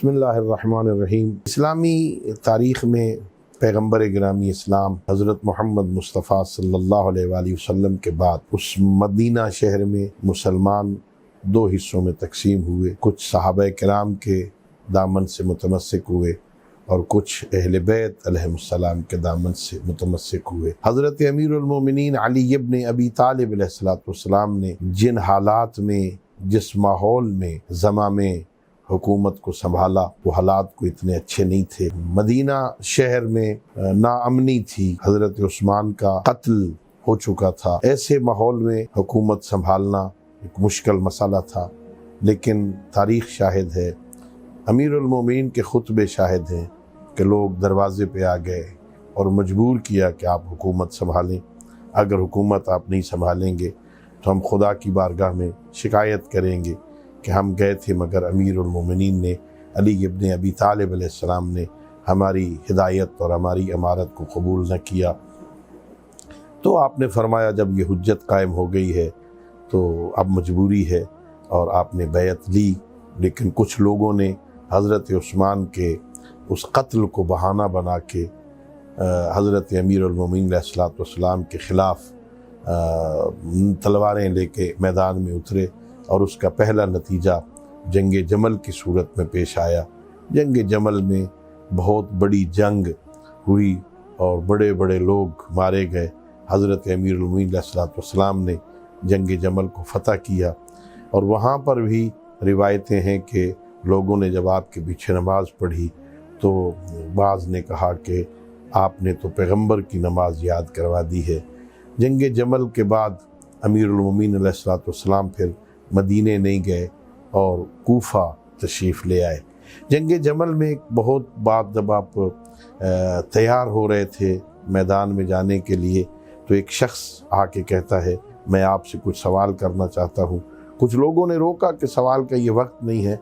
بسم اللہ الرحمن الرحیم۔ اسلامی تاریخ میں پیغمبر گرامی اسلام حضرت محمد مصطفیٰ صلی اللہ علیہ وآلہ وسلم کے بعد اس مدینہ شہر میں مسلمان دو حصوں میں تقسیم ہوئے۔ کچھ صحابہ کرام کے دامن سے متمسک ہوئے اور کچھ اہل بیت علیہم السلام کے دامن سے متمسک ہوئے۔ حضرت امیر المومنین علی ابن ابی طالب علیہ السلام نے جن حالات میں، جس ماحول میں، زماں میں حکومت کو سنبھالا، وہ حالات کو اتنے اچھے نہیں تھے۔ مدینہ شہر میں ناامنی تھی، حضرت عثمان کا قتل ہو چکا تھا۔ ایسے ماحول میں حکومت سنبھالنا ایک مشکل مسئلہ تھا، لیکن تاریخ شاہد ہے، امیر المومنین کے خطبے شاہد ہیں کہ لوگ دروازے پہ آ گئے اور مجبور کیا کہ آپ حکومت سنبھالیں۔ اگر حکومت آپ نہیں سنبھالیں گے تو ہم خدا کی بارگاہ میں شکایت کریں گے کہ ہم گئے تھے مگر امیر المومنین نے، علی ابن ابی طالب علیہ السلام نے ہماری ہدایت اور ہماری امارت کو قبول نہ کیا۔ تو آپ نے فرمایا جب یہ حجت قائم ہو گئی ہے تو اب مجبوری ہے، اور آپ نے بیعت لی۔ لیکن کچھ لوگوں نے حضرت عثمان کے اس قتل کو بہانہ بنا کے حضرت امیر المومنین علیہ السلام کے خلاف تلواریں لے کے میدان میں اترے، اور اس کا پہلا نتیجہ جنگ جمل کی صورت میں پیش آیا۔ جنگ جمل میں بہت بڑی جنگ ہوئی اور بڑے بڑے لوگ مارے گئے۔ حضرت امیر المومنین علیہ السلام نے جنگ جمل کو فتح کیا، اور وہاں پر بھی روایتیں ہیں کہ لوگوں نے جب آپ کے پیچھے نماز پڑھی تو بعض نے کہا کہ آپ نے تو پیغمبر کی نماز یاد کروا دی ہے۔ جنگ جمل کے بعد امیر المومنین علیہ السلام پھر مدینے نہیں گئے اور کوفہ تشریف لے آئے۔ جنگ جمل میں ایک بہت بات، جب آپ تیار ہو رہے تھے میدان میں جانے کے لیے تو ایک شخص آ کے کہتا ہے میں آپ سے کچھ سوال کرنا چاہتا ہوں۔ کچھ لوگوں نے روکا کہ سوال کا یہ وقت نہیں ہے۔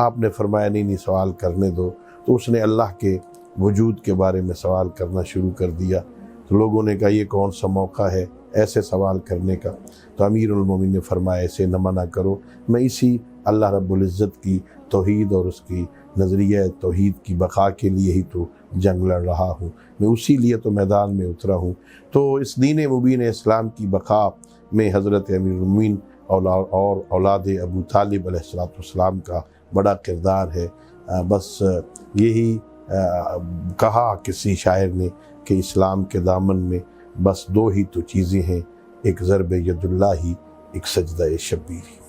آپ نے فرمایا نہیں سوال کرنے دو۔ تو اس نے اللہ کے وجود کے بارے میں سوال کرنا شروع کر دیا۔ تو لوگوں نے کہا یہ کون سا موقع ہے ایسے سوال کرنے کا؟ تو امیر المومنین نے فرمایا ایسے نہ منع کرو، میں اسی اللہ رب العزت کی توحید اور اس کی نظریہ توحید کی بقا کے لیے ہی تو جنگ لڑ رہا ہوں، میں اسی لیے تو میدان میں اترا ہوں۔ تو اس دین مبین اسلام کی بقا میں حضرت امیر المومنین اور اولاد ابو طالب علیہ السلام کا بڑا کردار ہے۔ بس یہی کہا کسی شاعر نے کہ اسلام کے دامن میں بس دو ہی تو چیزیں ہیں، ایک ضرب ید اللہ ہی، ایک سجدہ شبیر۔